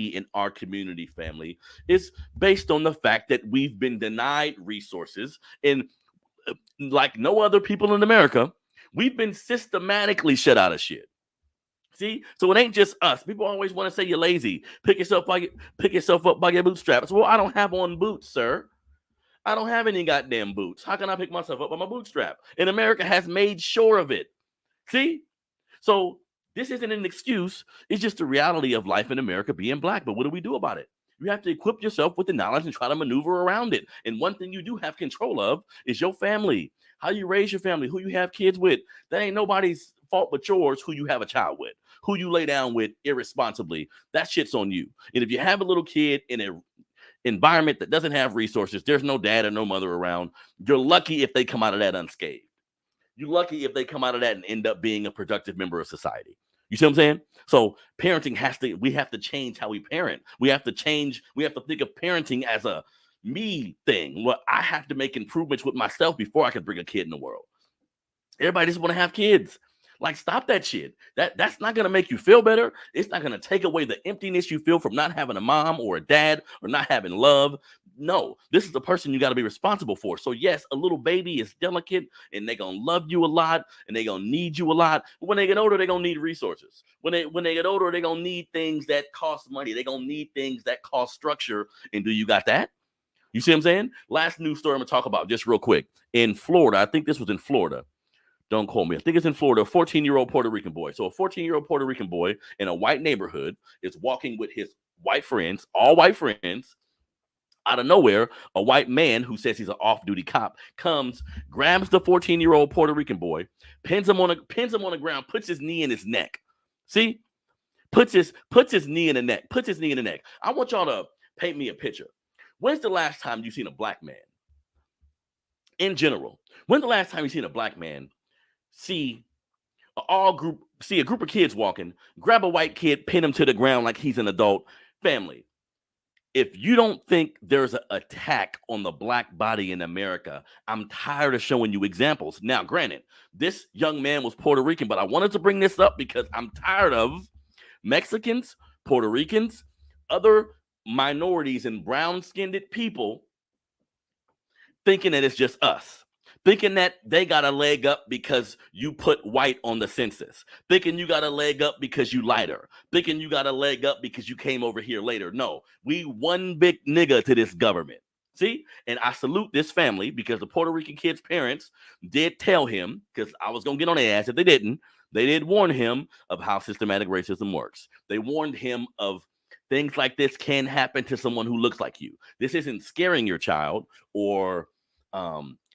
in our community, family, is based on the fact that we've been denied resources. And like no other people in America, we've been systematically shut out of shit. See, so it ain't just us. People always want to say you're lazy. Pick yourself up by your bootstraps. Well, I don't have on boots, sir. I don't have any goddamn boots. How can I pick myself up by my bootstrap? And America has made sure of it. See, so this isn't an excuse. It's just the reality of life in America being black. But what do we do about it? You have to equip yourself with the knowledge and try to maneuver around it. And one thing you do have control of is your family, how you raise your family, who you have kids with. That ain't nobody's fault but yours who you have a child with, who you lay down with irresponsibly. That shit's on you. And if you have a little kid in an environment that doesn't have resources, there's no dad or no mother around, you're lucky if they come out of that unscathed. You're lucky if they come out of that and end up being a productive member of society. You see what I'm saying? So parenting we have to change how we parent. We have to think of parenting as a me thing. Well, I have to make improvements with myself before I can bring a kid in the world. Everybody just want to have kids. Like, stop that shit. That's not going to make you feel better. It's not going to take away the emptiness you feel from not having a mom or a dad or not having love. No, this is the person you got to be responsible for. So yes, a little baby is delicate and they're going to love you a lot and they're going to need you a lot. But when they get older, they're going to need resources. When they get older, they're going to need things that cost money. They're going to need things that cost structure. And do you got that? You see what I'm saying? Last news story I'm going to talk about just real quick. In Florida, I think this was in Florida. Don't quote me. I think it's in Florida. A 14-year-old Puerto Rican boy. So a 14-year-old Puerto Rican boy in a white neighborhood is walking with his white friends, all white friends. Out of nowhere, a white man who says he's an off-duty cop comes, grabs the 14-year-old Puerto Rican boy, pins him on the ground, puts his knee in his neck. See? Puts his knee in the neck. Puts his knee in the neck. I want y'all to paint me a picture. When's the last time you've seen a black man? In general, when's the last time you've seen a black man see a group of kids walking, grab a white kid, pin him to the ground like he's an adult? Family, if you don't think there's an attack on the black body in America, I'm tired of showing you examples. Now, granted, this young man was Puerto Rican, but I wanted to bring this up because I'm tired of Mexicans, Puerto Ricans, other minorities and brown-skinned people thinking that it's just us. Thinking that they got a leg up because you put white on the census. Thinking you got a leg up because you lighter. Thinking you got a leg up because you came over here later. No, we one big nigga to this government. See? And I salute this family because the Puerto Rican kid's parents did tell him, because I was going to get on their ass if they didn't. They did warn him of how systematic racism works. They warned him of things like this can happen to someone who looks like you. This isn't scaring your child or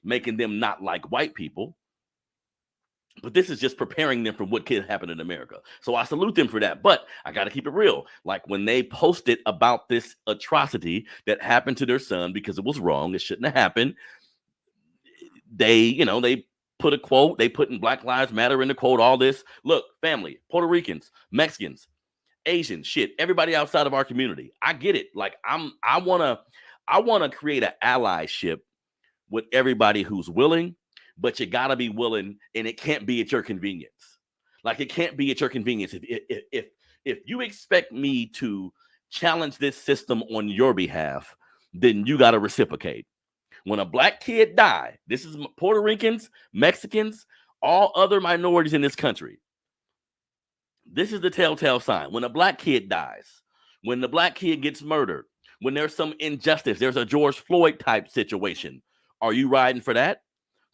making them not like white people, but this is just preparing them for what could happen in America. So I salute them for that, but I got to keep it real. Like when they posted about this atrocity that happened to their son because it was wrong, it shouldn't have happened. They put a quote, they put in Black Lives Matter in the quote, all this. Look, family, Puerto Ricans, Mexicans, Asians, shit, everybody outside of our community. I get it. Like I want to create an allyship with everybody who's willing, but you gotta be willing, and it can't be at your convenience. Like it can't be at your convenience. If you expect me to challenge this system on your behalf, then you gotta reciprocate. When a black kid die, this is Puerto Ricans, Mexicans, all other minorities in this country. This is the telltale sign. When a black kid dies, when the black kid gets murdered, when there's some injustice, there's a George Floyd type situation. Are you riding for that?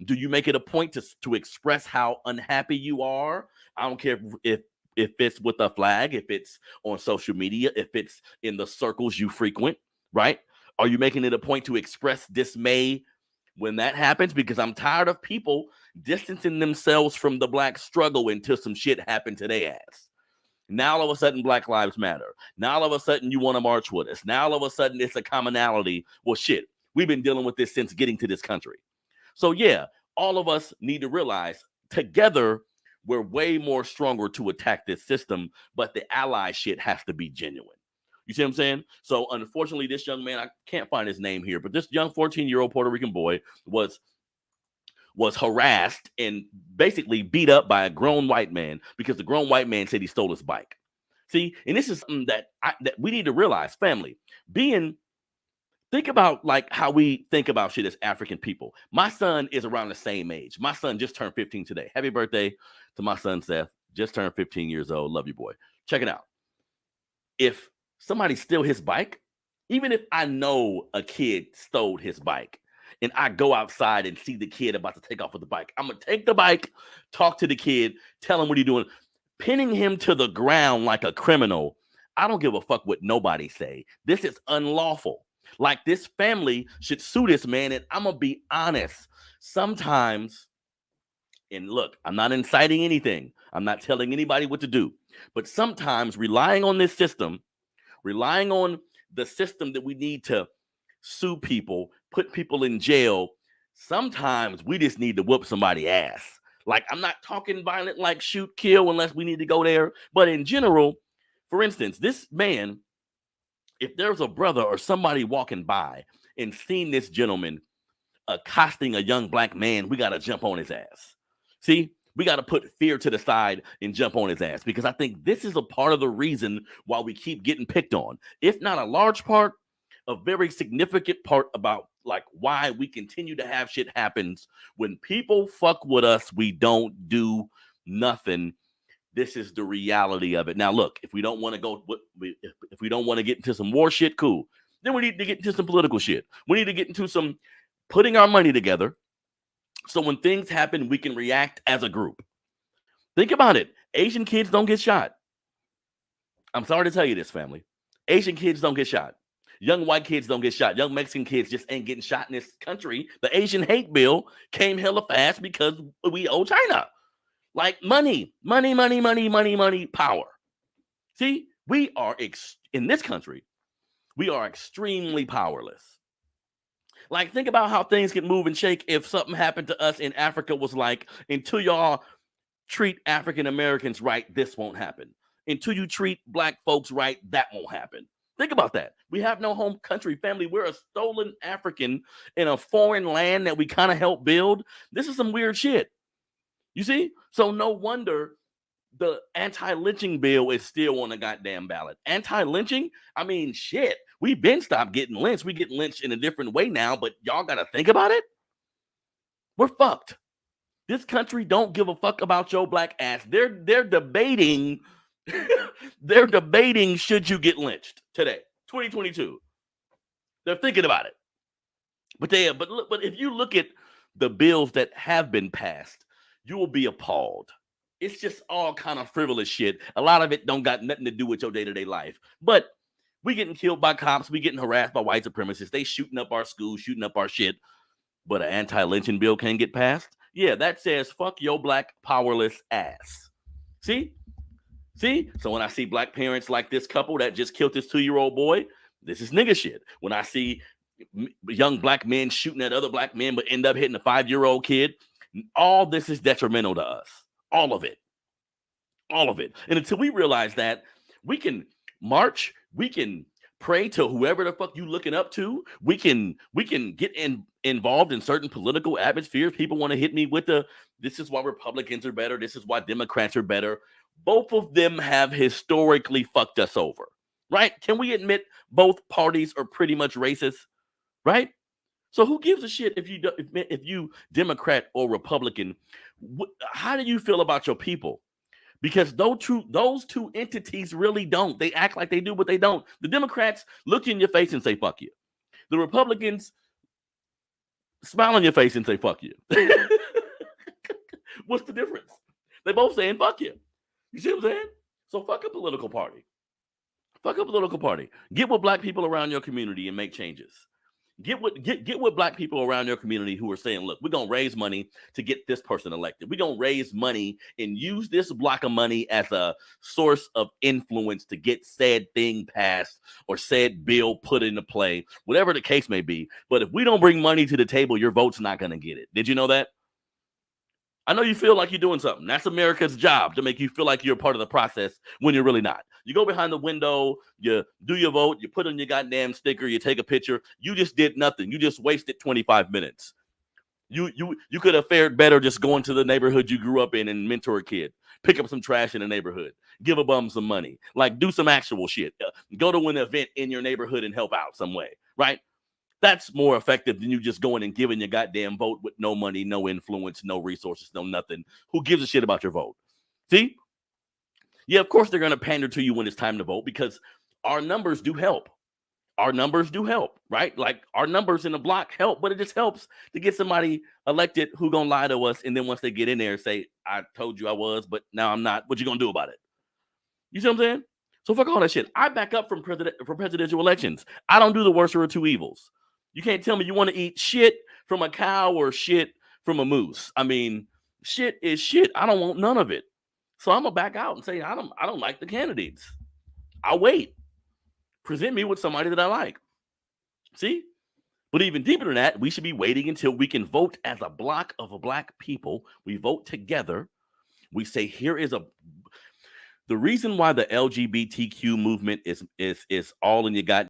Do you make it a point to express how unhappy you are? I don't care if it's with a flag, if it's on social media, if it's in the circles you frequent, right? Are you making it a point to express dismay when that happens? Because I'm tired of people distancing themselves from the black struggle until some shit happened to their ass. Now all of a sudden Black Lives Matter. Now all of a sudden you want to march with us. Now all of a sudden it's a commonality. Well, shit. We've been dealing with this since getting to this country. So yeah, all of us need to realize together we're way more stronger to attack this system, but the ally shit has to be genuine. You see what I'm saying? So unfortunately, this young man, I can't find his name here, but this young 14-year-old Puerto Rican boy was harassed and basically beat up by a grown white man because the grown white man said he stole his bike. See, and this is something that we need to realize, family. Think about like how we think about shit as African people. My son is around the same age. My son just turned 15 today. Happy birthday to my son, Seth. Just turned 15 years old. Love you, boy. Check it out. If somebody steal his bike, even if I know a kid stole his bike and I go outside and see the kid about to take off with the bike, I'm going to take the bike, talk to the kid, tell him what are you doing, pinning him to the ground like a criminal. I don't give a fuck what nobody say. This is unlawful. Like, this family should sue this man. And I'm going to be honest. Sometimes, and look, I'm not inciting anything. I'm not telling anybody what to do. But sometimes relying on this system, relying on the system that we need to sue people, put people in jail, sometimes we just need to whoop somebody's ass. Like, I'm not talking violent like shoot, kill, unless we need to go there. But in general, for instance, this man, if there's a brother or somebody walking by and seen this gentleman accosting a young black man, we got to jump on his ass. See, we got to put fear to the side and jump on his ass, because I think this is a part of the reason why we keep getting picked on. If not a large part, a very significant part about like why we continue to have shit happens. When people fuck with us, we don't do nothing. This is the reality of it. Now, look, if we don't want to go, if we don't want to get into some war shit, cool. Then we need to get into some political shit. We need to get into some putting our money together, so when things happen, we can react as a group. Think about it. Asian kids don't get shot. I'm sorry to tell you this, family. Asian kids don't get shot. Young white kids don't get shot. Young Mexican kids just ain't getting shot in this country. The Asian hate bill came hella fast because we owe China. Like money, power. See, we are, in this country, we are extremely powerless. Like, think about how things can move and shake if something happened to us in Africa was like, until y'all treat African Americans right, this won't happen. Until you treat black folks right, that won't happen. Think about that. We have no home country, family. We're a stolen African in a foreign land that we kind of helped build. This is some weird shit. You see? So no wonder the anti-lynching bill is still on the goddamn ballot. Anti-lynching? I mean, shit. We've been stopped getting lynched. We get lynched in a different way now, but y'all got to think about it. We're fucked. This country don't give a fuck about your black ass. They're debating. They're debating should you get lynched today, 2022. They're thinking about it. But if you look at the bills that have been passed, you will be appalled. It's just all kind of frivolous shit. A lot of it don't got nothing to do with your day-to-day life. But we getting killed by cops. We getting harassed by white supremacists. They shooting up our schools, shooting up our shit. But an anti-lynching bill can't get passed? Yeah, that says fuck your black powerless ass. See? So when I see black parents like this couple that just killed this 2-year-old boy, this is nigga shit. When I see young black men shooting at other black men but end up hitting a 5-year-old kid, all this is detrimental to us. All of it. And until we realize that, we can march, we can pray to whoever the fuck you looking up to. We can get involved in certain political atmospheres. People want to hit me with this is why Republicans are better. This is why Democrats are better. Both of them have historically fucked us over, right? Can we admit both parties are pretty much racist, right? So who gives a shit if you Democrat or Republican? How do you feel about your people? Because those two entities really don't. They act like they do, but they don't. The Democrats look in your face and say, fuck you. The Republicans smile on your face and say, fuck you. What's the difference? They both saying, fuck you. You see what I'm saying? So fuck a political party. Get with black people around your community and make changes. Get with black people around your community who are saying, look, we're going to raise money to get this person elected. We're going to raise money and use this block of money as a source of influence to get said thing passed or said bill put into play, whatever the case may be. But if we don't bring money to the table, your vote's not going to get it. Did you know that? I know you feel like you're doing something. That's America's job, to make you feel like you're a part of the process when you're really not. You go behind the window, you do your vote, you put on your goddamn sticker, you take a picture. You just did nothing. You just wasted 25 minutes. You could have fared better just going to the neighborhood you grew up in and mentor a kid. Pick up some trash in the neighborhood. Give a bum some money. Like, do some actual shit. Go to an event in your neighborhood and help out some way, right? That's more effective than you just going and giving your goddamn vote with no money, no influence, no resources, no nothing. Who gives a shit about your vote? See? Yeah, of course they're going to pander to you when it's time to vote because our numbers do help. Our numbers do help, right? Like our numbers in the block help, but it just helps to get somebody elected who gonna lie to us, and then once they get in there and say, "I told you I was, but now I'm not," what you gonna do about it? You see what I'm saying? So fuck all that shit. I back up from presidential elections. I don't do the worst of the two evils. You can't tell me you want to eat shit from a cow or shit from a moose. I mean, shit is shit. I don't want none of it. So I'm gonna back out and say I don't like the candidates. I'll wait. Present me with somebody that I like. See? But even deeper than that, we should be waiting until we can vote as a block of black people. We vote together. We say, here is the reason why the LGBTQ movement is all in your goddamn